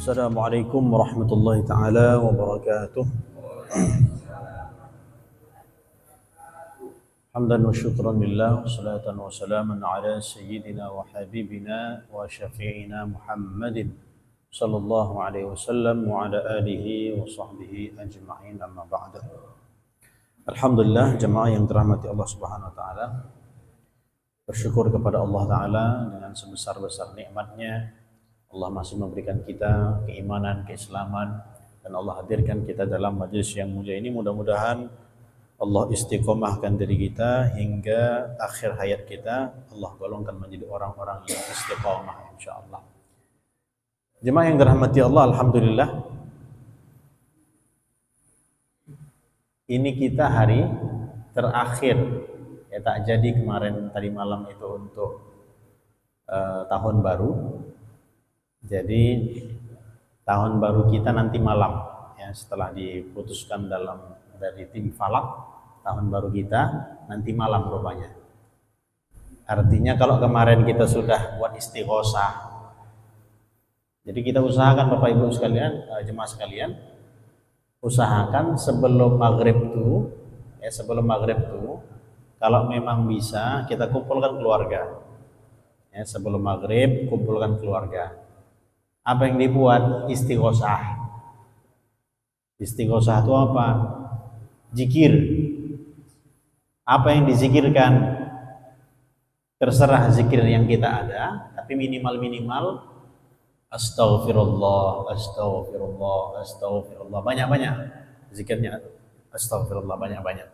Assalamualaikum warahmatullahi taala wabarakatuh. Hamdan wa syukran lillah, salatan wa salaman ala sayyidina wa habibina wa syafi'ina Muhammadin sallallahu alaihi wasallam wa ala alihi wa sahbihi ajma'in, amma ba'da. Alhamdulillah, jemaah yang dirahmati Allah Subhanahu wa taala. Bersyukur kepada Allah taala dengan sebesar-besar nikmatnya. Allah masih memberikan kita keimanan, keislaman, dan Allah hadirkan kita dalam majelis yang mulia ini. Mudah-mudahan Allah istiqomahkan diri kita hingga akhir hayat kita. Allah golongkan menjadi orang-orang yang istiqomah, insyaallah. Jemaah yang dirahmati Allah, alhamdulillah, ini kita hari terakhir, ya, tak jadi kemarin tadi malam itu untuk tahun baru. Jadi tahun baru kita nanti malam, ya, setelah diputuskan dari tim Falak, tahun baru kita nanti malam rupanya. Artinya kalau kemarin kita sudah buat istighosah, jadi kita usahakan Bapak Ibu sekalian, jemaah sekalian, usahakan sebelum maghrib tuh, ya, kalau memang bisa kita kumpulkan keluarga, ya, sebelum maghrib kumpulkan keluarga. Apa yang dibuat? Istighosah. Istighosah itu apa? Zikir. Apa yang dizikirkan? Terserah zikir yang kita ada, tapi minimal astaghfirullah, astaghfirullah, astaghfirullah. Banyak-banyak zikirnya, astaghfirullah, banyak-banyak.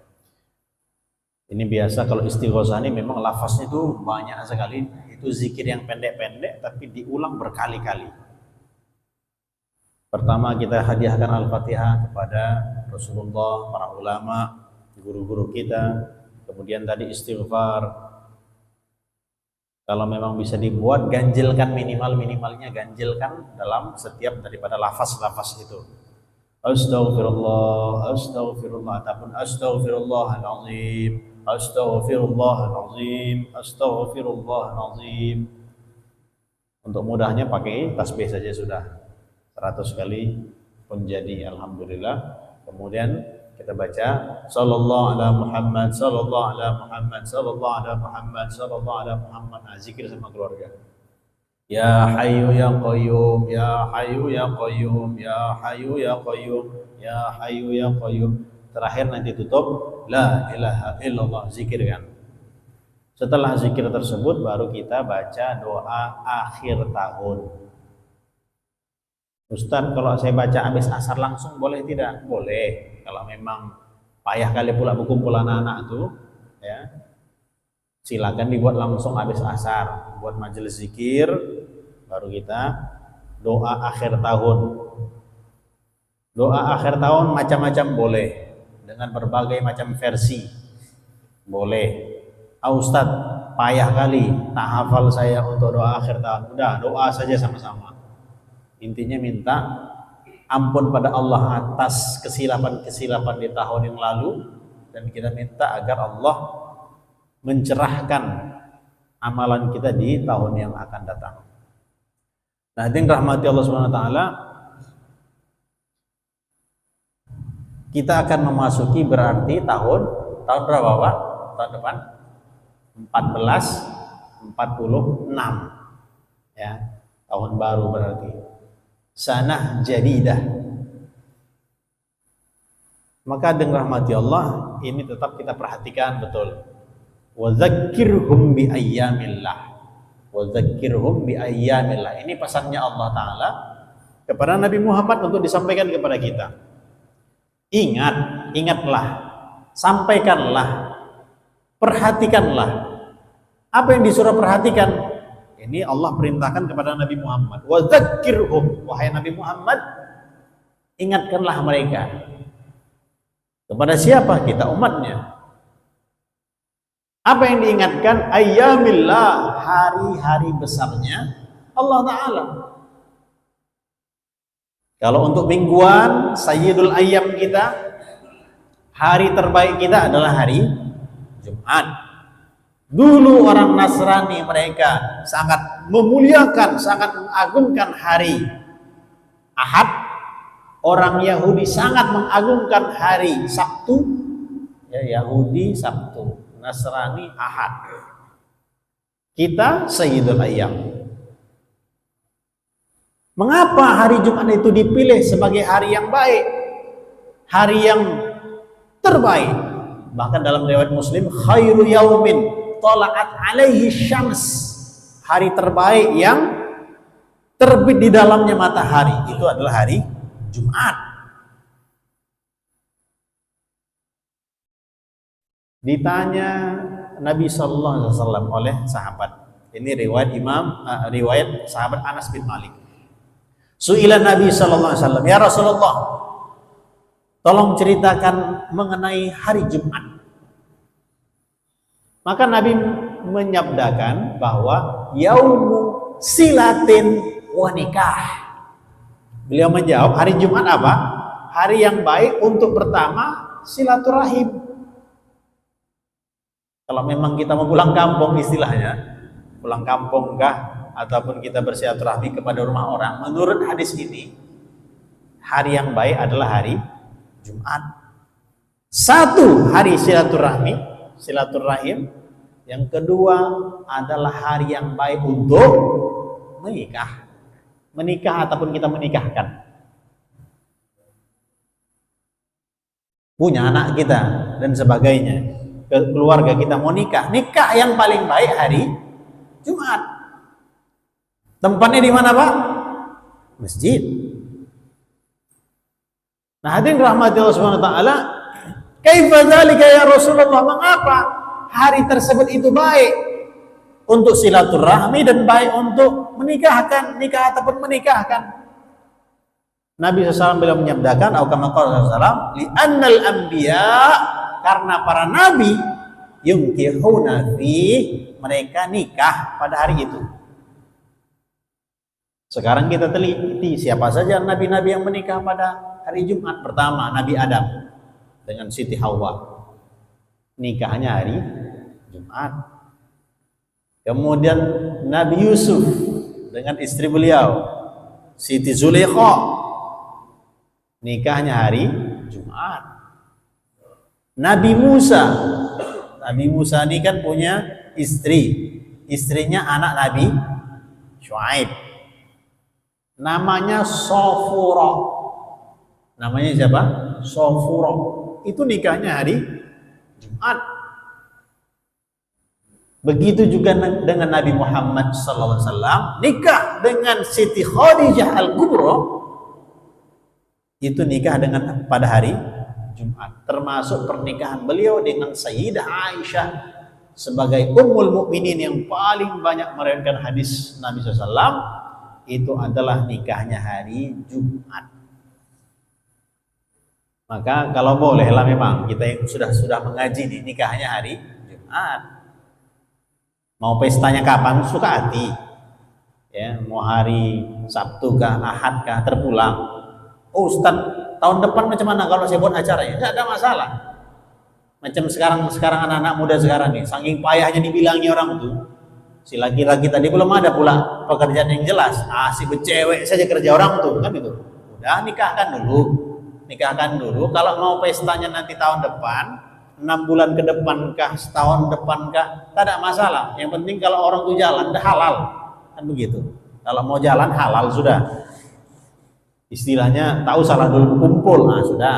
Ini biasa kalau istighosah ini memang lafaznya itu banyak sekali. Itu zikir yang pendek-pendek tapi diulang berkali-kali. Pertama kita hadiahkan Al-Fatihah kepada Rasulullah, para ulama, guru-guru kita. Kemudian tadi istighfar. Kalau memang bisa dibuat, ganjilkan minimalnya, ganjilkan dalam setiap daripada lafaz-lafaz itu. Astaghfirullah, astaghfirullah, ataupun astaghfirullahalazim, astaghfirullahalazim, astaghfirullahalazim. Untuk mudahnya pakai tasbih saja sudah. 100 kali pun jadi, alhamdulillah. Kemudian kita baca sallallahu ala Muhammad, sallallahu ala Muhammad, sallallahu ala Muhammad, sallallahu ala Muhammad. Nah, zikir sama keluarga. Ya Hayyu ya Qayyum, ya Hayyu ya Qayyum, ya Hayyu ya Qayyum, ya Hayyu ya Qayyum. Terakhir nanti tutup la ilaha illallah, zikir kan. Setelah zikir tersebut baru kita baca doa akhir tahun. Ustaz, kalau saya baca habis asar langsung boleh tidak? Boleh. Kalau memang payah kali pula berkumpul anak-anak itu, ya, silakan dibuat langsung habis asar, buat majelis zikir, baru kita doa akhir tahun. Doa akhir tahun macam-macam boleh, dengan berbagai macam versi boleh. Ustaz, payah kali, tak hafal saya untuk doa akhir tahun. Udah, doa saja sama-sama. Intinya minta ampun pada Allah atas kesilapan-kesilapan di tahun yang lalu, dan kita minta agar Allah mencerahkan amalan kita di tahun yang akan datang. Nah, hadirin rahmati Allah Subhanahu wa taala, kita akan memasuki berarti tahun berapa, Pak? Tahun depan 1446, ya, tahun baru berarti. Sanah jadidah. Maka dengan rahmati Allah ini tetap kita perhatikan betul. Wa dzakkirhum bi ayyamillah. Wa dzakkirhum bi ayyamillah. Ini pesannya Allah taala kepada Nabi Muhammad untuk disampaikan kepada kita. Ingatlah, sampaikanlah, perhatikanlah. Apa yang disuruh perhatikan? Ini Allah perintahkan kepada Nabi Muhammad. Wa dzakkirhum, wahai Nabi Muhammad, ingatkanlah mereka. Kepada siapa? Kita umatnya. Apa yang diingatkan? Ayyamillah, hari-hari besarnya Allah Ta'ala. Kalau untuk mingguan, Sayyidul Ayyam kita, hari terbaik kita adalah hari Jumat. Dulu orang Nasrani mereka sangat memuliakan, sangat mengagungkan hari Ahad, orang Yahudi sangat mengagungkan hari Sabtu, ya, Yahudi Sabtu, Nasrani Ahad. Kita Sayyidul Ayyam. Mengapa hari Jumat itu dipilih sebagai hari yang baik, hari yang terbaik? Bahkan dalam riwayat Muslim, khairu yaumin tala'at alaihi syams, hari terbaik yang terbit di dalamnya matahari itu adalah hari Jumat. Ditanya Nabi Sallallahu Alaihi Wasallam oleh sahabat, ini riwayat sahabat Anas bin Malik. Su'ila Nabi Sallallahu Alaihi Wasallam, ya Rasulullah, tolong ceritakan mengenai hari Jumat. Maka Nabi menyabdakan bahwa yaumu silatin wa nikah. Beliau menjawab, hari Jumat apa? Hari yang baik untuk pertama silaturahim. Kalau memang kita mau pulang kampung istilahnya, pulang kampung kah, ataupun kita bersilaturahmi kepada rumah orang, menurut hadis ini, hari yang baik adalah hari Jumat. Satu, hari silaturahim. Yang kedua adalah hari yang baik untuk menikah ataupun kita menikahkan. Punya anak kita dan sebagainya. Keluarga kita mau nikah yang paling baik hari Jumat. Tempatnya di mana, Pak? Masjid. Nah, hadirin rahmati Allah Subhanahu wa taala, kaifa dzalika ya Rasulullah? Mengapa hari tersebut itu baik untuk silaturahmi dan baik untuk nikah ataupun menikahkan? Nabi SAW beliau menyabdakan, atau kama qala sallallahu li annal anbiya, karena para nabi yunkihuna fi, mereka nikah pada hari itu. Sekarang kita teliti siapa saja nabi-nabi yang menikah pada hari Jumat. Pertama, Nabi Adam dengan Siti Hawa, nikahnya hari Jumat. Kemudian Nabi Yusuf dengan istri beliau Siti Zulaikha, nikahnya hari Jumat. Nabi Musa ini kan punya istrinya anak Nabi Syuaib, namanya Sofura. Namanya siapa? Sofura. Itu nikahnya hari Jumat. Begitu juga dengan Nabi Muhammad SAW, nikah dengan Siti Khadijah Al-Kubra, itu nikah pada hari Jumat. Termasuk pernikahan beliau dengan Sayyidah Aisyah sebagai ummul mukminin yang paling banyak meriwayatkan hadis Nabi SAW, itu adalah nikahnya hari Jumat. Maka kalau bolehlah memang kita yang sudah mengaji nih, nikahnya hari Jumat. Mau pestanya kapan suka hati, ya, mau hari Sabtu kah, Ahad kah, terpulang. Oh Ustaz, tahun depan macam mana kalau saya buat acaranya? Nggak ada masalah. Macam sekarang anak-anak muda sekarang nih, saking payahnya dibilangi orang tuh, si laki-laki tadi belum ada pula pekerjaan yang jelas, si becewek saja kerja orang tuh, kan itu. Udah nikahkan dulu. Kalau mau pestanya nanti tahun depan, 6 bulan ke depan kah, setahun depan kah, tak ada masalah. Yang penting kalau orang tuh jalan, dah halal, kan begitu. Kalau mau jalan halal sudah. Istilahnya tak usahlah dulu kumpul, nah sudah,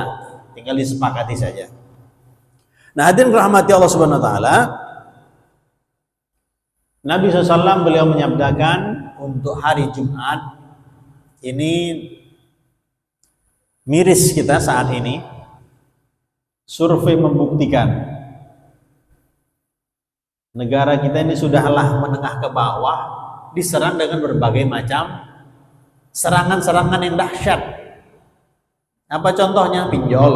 tinggal disepakati saja. Nah, hadirin rahmati Allah Subhanahu wa taala, Nabi SAW beliau menyabdakan untuk hari Jumat ini miris kita saat ini. Survei membuktikan negara kita ini sudahlah menengah ke bawah diserang dengan berbagai macam serangan-serangan yang dahsyat. Apa contohnya? Pinjol,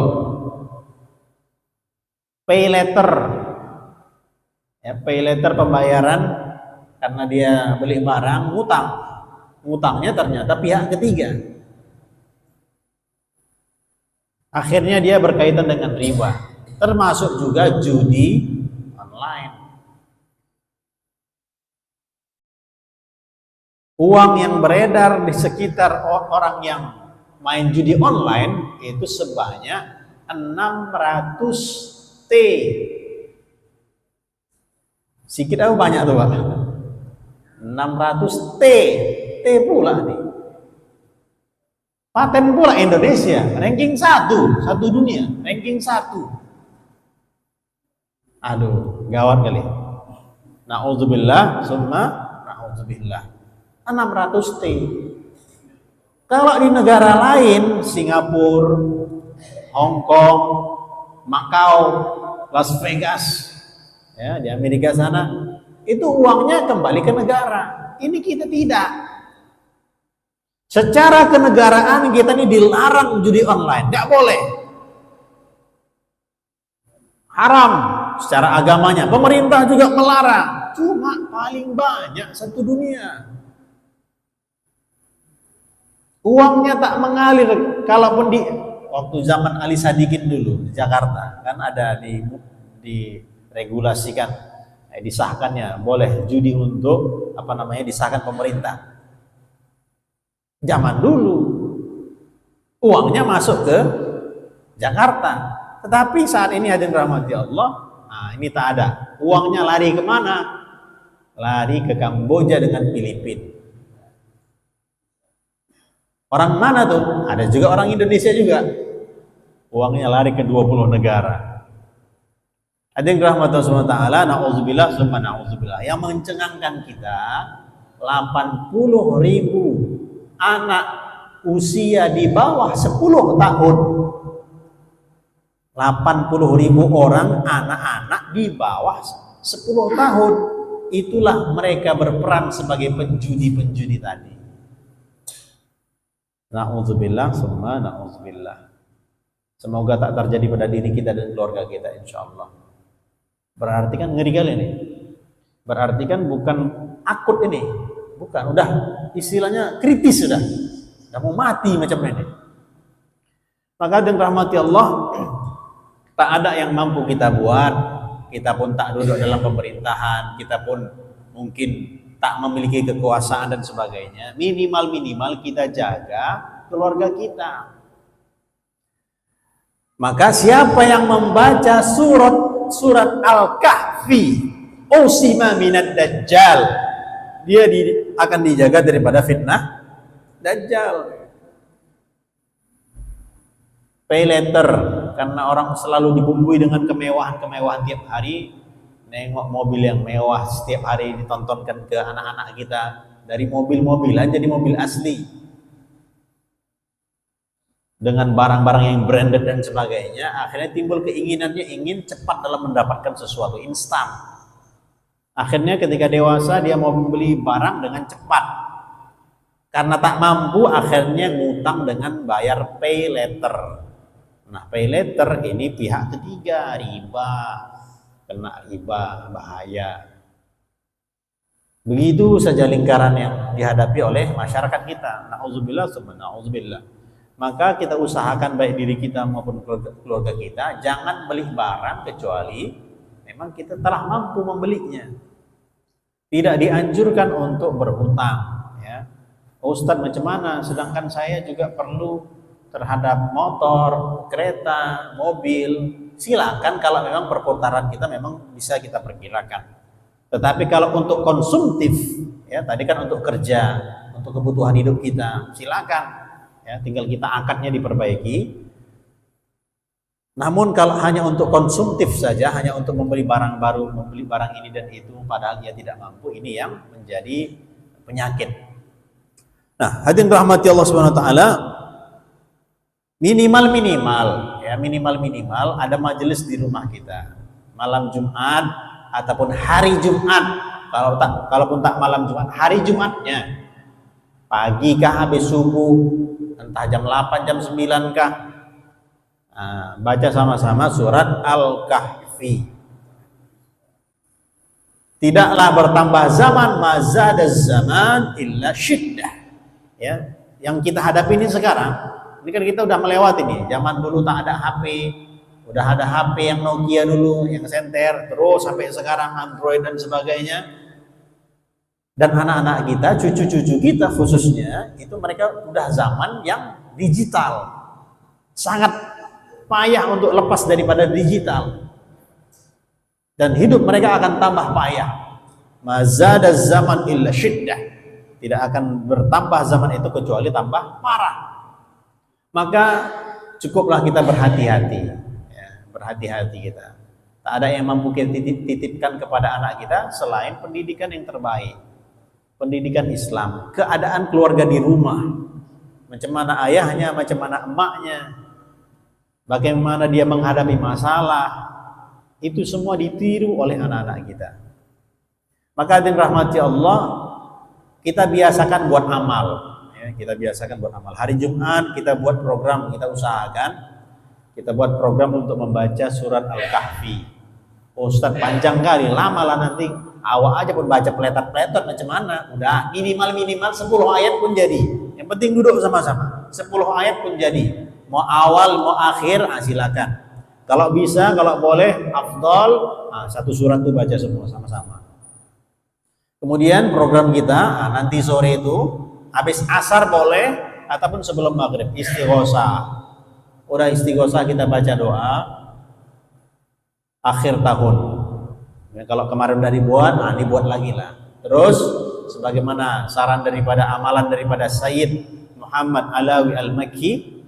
pay letter, ya, pay letter pembayaran karena dia beli barang, ngutangnya ternyata pihak ketiga. Akhirnya dia berkaitan dengan riba, termasuk juga judi online. Uang yang beredar di sekitar orang yang main judi online itu sebanyak 600 T. Sedikit apa banyak tuh Pak? 600 T. T pula nih. Paten pula Indonesia, ranking 1 dunia, ranking 1. Aduh, gawat kali. Na'udzubillah, summa na'udzubillah. 600 T. Kalau di negara lain, Singapura, Hong Kong, Macau, Las Vegas, ya di Amerika sana, itu uangnya kembali ke negara. Ini kita tidak. Secara kenegaraan kita ini dilarang judi online, nggak boleh. Haram secara agamanya. Pemerintah juga melarang. Cuma paling banyak satu dunia. Uangnya tak mengalir. Kalaupun di waktu zaman Ali Sadikin dulu di Jakarta kan ada diregulasikan, disahkannya boleh judi untuk disahkan pemerintah. Zaman dulu uangnya masuk ke Jakarta, tetapi saat ini hadirin rahmati Allah, ini tak ada. Uangnya lari kemana? Lari ke Kamboja dengan Filipina. Orang mana tuh? Ada juga orang Indonesia juga. Uangnya lari ke 20 negara. Hadirin rahmati Allah SWT, na'udzubillah summa na'udzubillah. Yang mencengangkan kita 80.000 anak usia di bawah 10 tahun. 80.000 orang anak-anak di bawah 10 tahun. Itulah mereka berperan sebagai penjudi-penjudi tadi. Na'udzubillah summa na'udzubillah. Semoga tak terjadi pada diri kita dan keluarga kita insyaallah. Berarti kan ngeri kali ini. Berarti kan bukan akut ini. Bukan, udah istilahnya kritis sudah. Udah mau mati macam ini. Maka dengan rahmati Allah, tak ada yang mampu kita buat. Kita pun tak duduk dalam pemerintahan, kita pun mungkin tak memiliki kekuasaan dan sebagainya. Minimal kita jaga keluarga kita. Maka siapa yang membaca surat Al-Kahfi, usima minad dajjal, dia akan dijaga daripada fitnah Dajjal. Pay later, karena orang selalu dibumbui dengan kemewahan-kemewahan tiap hari. Nengok mobil yang mewah setiap hari ditontonkan ke anak-anak kita, dari mobil-mobilan jadi mobil asli dengan barang-barang yang branded dan sebagainya. Akhirnya timbul keinginannya ingin cepat dalam mendapatkan sesuatu instan. Akhirnya ketika dewasa dia mau membeli barang dengan cepat, karena tak mampu akhirnya ngutang dengan bayar pay later. Nah, pay later ini pihak ketiga, riba. Kena riba, bahaya. Begitu saja lingkaran yang dihadapi oleh masyarakat kita. Na'udzubillah summa na'udzubillah. Maka kita usahakan baik diri kita maupun keluarga kita jangan beli barang kecuali memang kita telah mampu membelinya. Tidak dianjurkan untuk berhutang, ya. Ustadz macam mana? Sedangkan saya juga perlu terhadap motor, kereta, mobil. Silakan kalau memang perputaran kita memang bisa kita perkirakan. Tetapi kalau untuk konsumtif, ya tadi kan untuk kerja, untuk kebutuhan hidup kita, silakan. Ya, tinggal kita akadnya diperbaiki. Namun kalau hanya untuk konsumtif saja, hanya untuk membeli barang baru, membeli barang ini dan itu, padahal dia tidak mampu, ini yang menjadi penyakit. Nah, hadirin rahmati Allah Subhanahu wa taala, minimal ada majelis di rumah kita malam Jumat ataupun hari Jumat. Kalaupun tak malam Jumat, hari Jumatnya, pagi kah habis subuh, entah jam 8 jam 9 kah, baca sama-sama surat Al-Kahfi. Tidaklah bertambah zaman, mazada zaman illa syiddah. Ya, yang kita hadapi ini sekarang, ini kan kita udah melewati nih. Zaman dulu tak ada HP, udah ada HP yang Nokia dulu, yang senter, terus sampai sekarang Android dan sebagainya. Dan anak-anak kita, cucu-cucu kita khususnya, itu mereka udah zaman yang digital. Sangat payah untuk lepas daripada digital. Dan hidup mereka akan tambah payah. Mazada zaman illa syiddah. Tidak akan bertambah zaman itu kecuali tambah parah. Maka cukuplah kita berhati-hati. Ya, berhati-hati kita. Tak ada yang mampu kita titipkan kepada anak kita selain pendidikan yang terbaik. Pendidikan Islam, keadaan keluarga di rumah, macam mana ayahnya, macam mana emaknya, bagaimana dia menghadapi masalah, itu semua ditiru oleh anak-anak kita. Maka dirahmati Allah, kita biasakan buat amal, ya, kita biasakan buat amal. Hari Jumat kita buat program, kita usahakan kita buat program untuk membaca surat Al-Kahfi. Ustaz panjang kali, lama lah nanti. Awak aja pun baca peletot-peletot macam mana, udah minimal 10 ayat pun jadi. Yang penting duduk sama-sama, 10 ayat pun jadi. Mau awal mau akhir, silakan. Kalau bisa, kalau boleh, afdol, satu surat tuh baca semua sama-sama. Kemudian program kita nanti sore itu habis asar boleh ataupun sebelum maghrib istighosah. Udah istighosah kita baca doa akhir tahun. Ya, kalau kemarin udah dibuat, ini buat lagi lah. Terus sebagaimana saran daripada amalan daripada Sayyid Muhammad Alawi Al-Makki,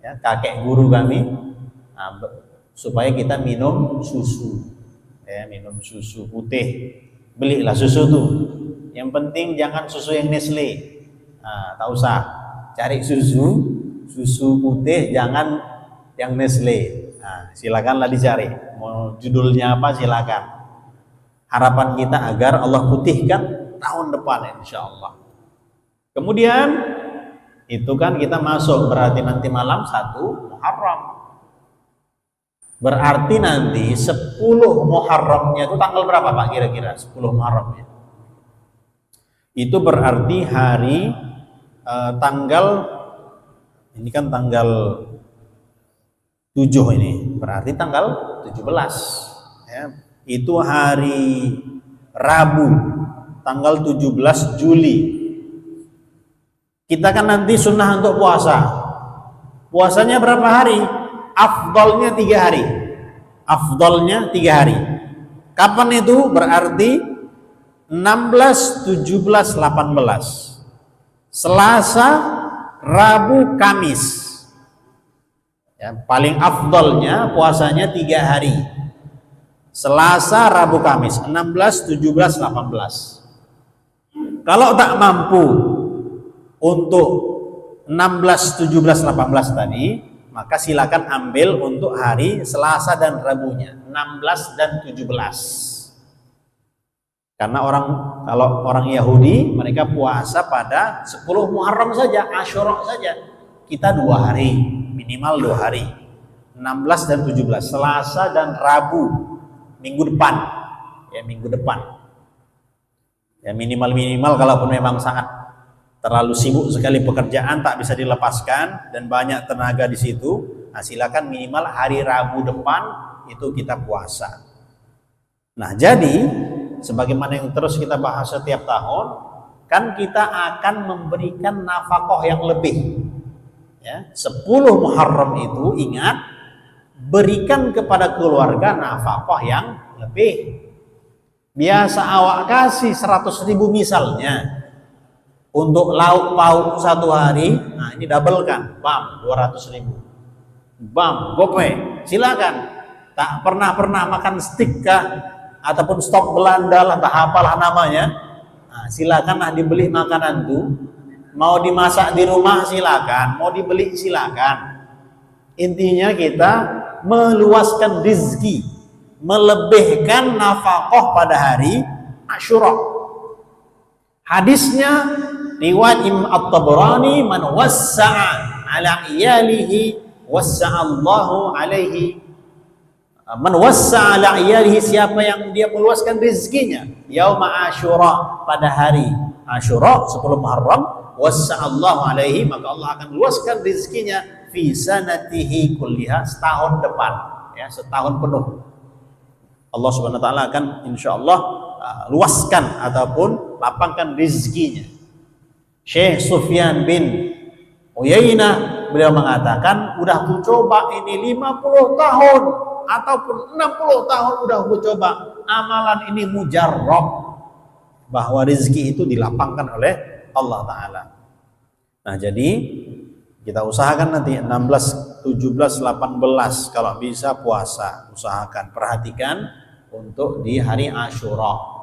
ya, kakek guru kami, supaya kita minum susu, ya, minum susu putih. Belilah susu tuh. Yang penting jangan susu yang Nestle. Tak usah cari susu putih, jangan yang Nestle. Silakanlah dicari. Mau judulnya apa silakan. Harapan kita agar Allah putihkan tahun depan insya Allah. Kemudian itu kan kita masuk, berarti nanti malam 1 Muharram. Berarti nanti 10 Muharramnya itu tanggal berapa Pak kira-kira 10 Muharramnya? Itu berarti hari tanggal, ini kan tanggal 7 ini, berarti tanggal 17 ya. Itu hari Rabu tanggal 17 Juli. Kita kan nanti sunnah untuk puasa. Puasanya berapa hari? Afdalnya 3 hari. Afdalnya 3 hari. Kapan itu? Berarti 16, 17, 18. Selasa, Rabu, Kamis. Ya, paling afdalnya puasanya 3 hari. Selasa, Rabu, Kamis, 16, 17, 18. Kalau tak mampu untuk 16, 17, 18 tadi, maka silakan ambil untuk hari Selasa dan Rabunya, 16 dan 17. Karena kalau orang Yahudi, mereka puasa pada 10 Muharram saja, Asyura saja. Kita 2 hari, minimal 2 hari. 16 dan 17, Selasa dan Rabu. Minggu depan, ya minggu depan, ya minimal kalaupun memang sangat terlalu sibuk sekali pekerjaan tak bisa dilepaskan dan banyak tenaga di situ, silakan minimal hari Rabu depan itu kita puasa. Nah jadi sebagaimana yang terus kita bahas setiap tahun, kan kita akan memberikan nafkah yang lebih. Ya, 10 Muharram itu ingat, berikan kepada keluarga nafkah yang lebih. Biasa awak kasih 100.000 misalnya untuk lauk pauk 1 hari, nah ini double kan, bam 200.000, bam gope, silakan. Tak pernah makan steak kah ataupun stok Belanda lah, tak apalah namanya, nah, silakanlah dibeli makanan tuh. Mau dimasak di rumah silakan, mau dibeli silakan. Intinya kita meluaskan rezeki, melebihkan nafkah pada hari Asyura. Hadisnya riwayat Imam At-Tabrani, man wassa'a ala iyalihi wassa'allahu alaihi. Man wassa'a ala iyalihi, siapa yang dia meluaskan rezekinya yauma Asyura, pada hari Asyura 10 Muharram, wassa'allahu alaihi, maka Allah akan luaskan rezekinya fi sanatihi kulliha, setahun depan, ya setahun penuh. Allah Subhanahu wa taala akan insyaallah luaskan ataupun lapangkan rizkinya. Syekh Sufyan bin Uyainah beliau mengatakan, udah ku coba ini 50 tahun ataupun 60 tahun udah ku coba, amalan ini mujarrab, bahwa rezeki itu dilapangkan oleh Allah Ta'ala. Nah, jadi kita usahakan nanti 16, 17, 18 kalau bisa puasa, usahakan, perhatikan untuk di hari Asyura.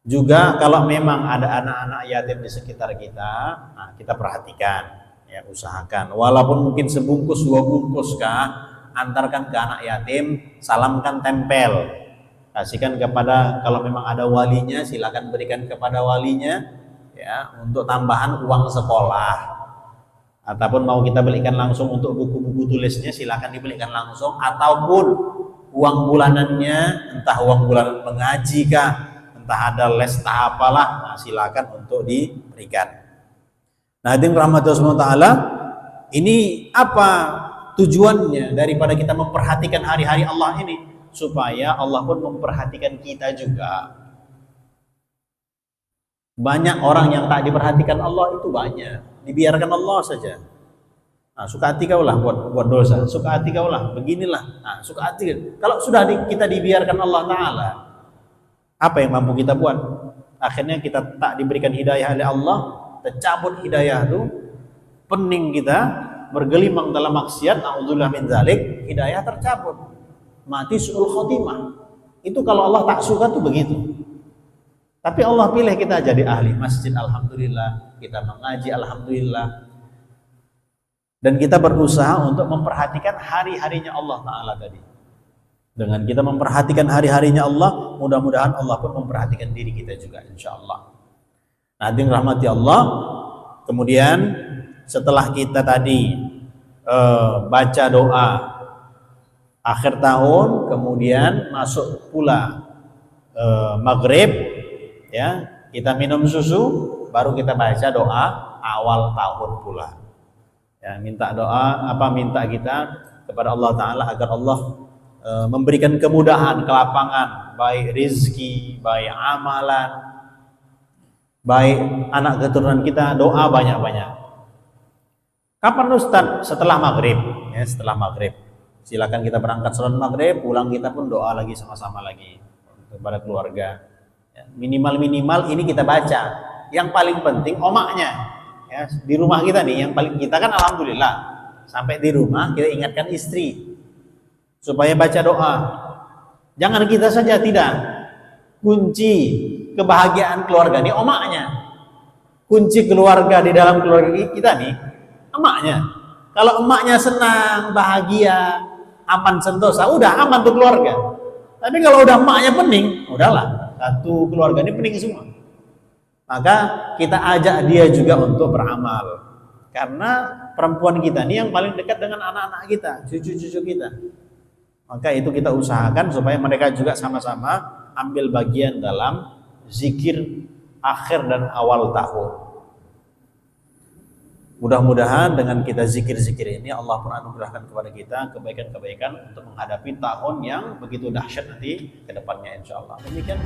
Juga kalau memang ada anak-anak yatim di sekitar kita, nah kita perhatikan, ya usahakan. Walaupun mungkin sebungkus 2 bungkus kah, antarkan ke anak yatim, salamkan tempel, kasihkan kepada, kalau memang ada walinya silakan berikan kepada walinya, ya untuk tambahan uang sekolah. Ataupun mau kita belikan langsung untuk buku-buku tulisnya, silakan dibelikan langsung, ataupun uang bulanannya, entah uang bulanan mengaji kah, entah ada les entah apalah, nah silakan untuk diberikan. Nah, hadirin rahmatullah taala, ini apa tujuannya daripada kita memperhatikan hari-hari Allah ini? Supaya Allah pun memperhatikan kita juga. Banyak orang yang tak diperhatikan Allah itu banyak, dibiarkan Allah saja. Nah, suka hati kau lah buat dosa, suka hati kau lah beginilah. Nah, suka hati. Kalau sudah kita dibiarkan Allah Ta'ala, apa yang mampu kita buat? Akhirnya kita tak diberikan hidayah oleh Allah, tercabut hidayah itu, pening kita, bergelimang dalam maksiat, na'udzubillah min dzalik, hidayah tercabut, mati su'ul khotimah. Itu kalau Allah tak suka tuh begitu. Tapi Allah pilih kita jadi ahli masjid, alhamdulillah, kita mengaji, alhamdulillah, dan kita berusaha untuk memperhatikan hari-harinya Allah Ta'ala tadi. Dengan kita memperhatikan hari-harinya Allah, mudah-mudahan Allah pun memperhatikan diri kita juga, insya Allah. Nah, hadirin rahmati Allah, kemudian setelah kita tadi baca doa akhir tahun, kemudian masuk pula maghrib, ya kita minum susu, baru kita baca doa awal tahun pula. Ya, minta doa minta kita kepada Allah Ta'ala agar Allah memberikan kemudahan, kelapangan, baik rizki, baik amalan, baik anak keturunan kita, doa banyak-banyak. Kapan Ustaz? Setelah maghrib, ya setelah maghrib. Silakan kita berangkat sholat maghrib, pulang kita pun doa lagi sama-sama lagi kepada keluarga. Ya, minimal ini kita baca. Yang paling penting omaknya, ya di rumah kita nih, yang paling kita kan alhamdulillah sampai di rumah kita ingatkan istri supaya baca doa. Jangan kita saja, tidak. Kunci kebahagiaan keluarga nih omaknya. Kunci keluarga di dalam keluarga kita nih emaknya. Kalau emaknya senang, bahagia, aman sentosa, udah aman tuh keluarga. Tapi kalau udah emaknya pening, udahlah, satu keluarga ini pening semua. Maka kita ajak dia juga untuk beramal, karena perempuan kita ini yang paling dekat dengan anak-anak kita, cucu-cucu kita. Maka itu kita usahakan supaya mereka juga sama-sama ambil bagian dalam zikir akhir dan awal tahun. Mudah-mudahan dengan kita zikir-zikir ini Allah pun anugerahkan kepada kita kebaikan-kebaikan untuk menghadapi tahun yang begitu dahsyat nanti ke depannya, insyaallah. Demikian.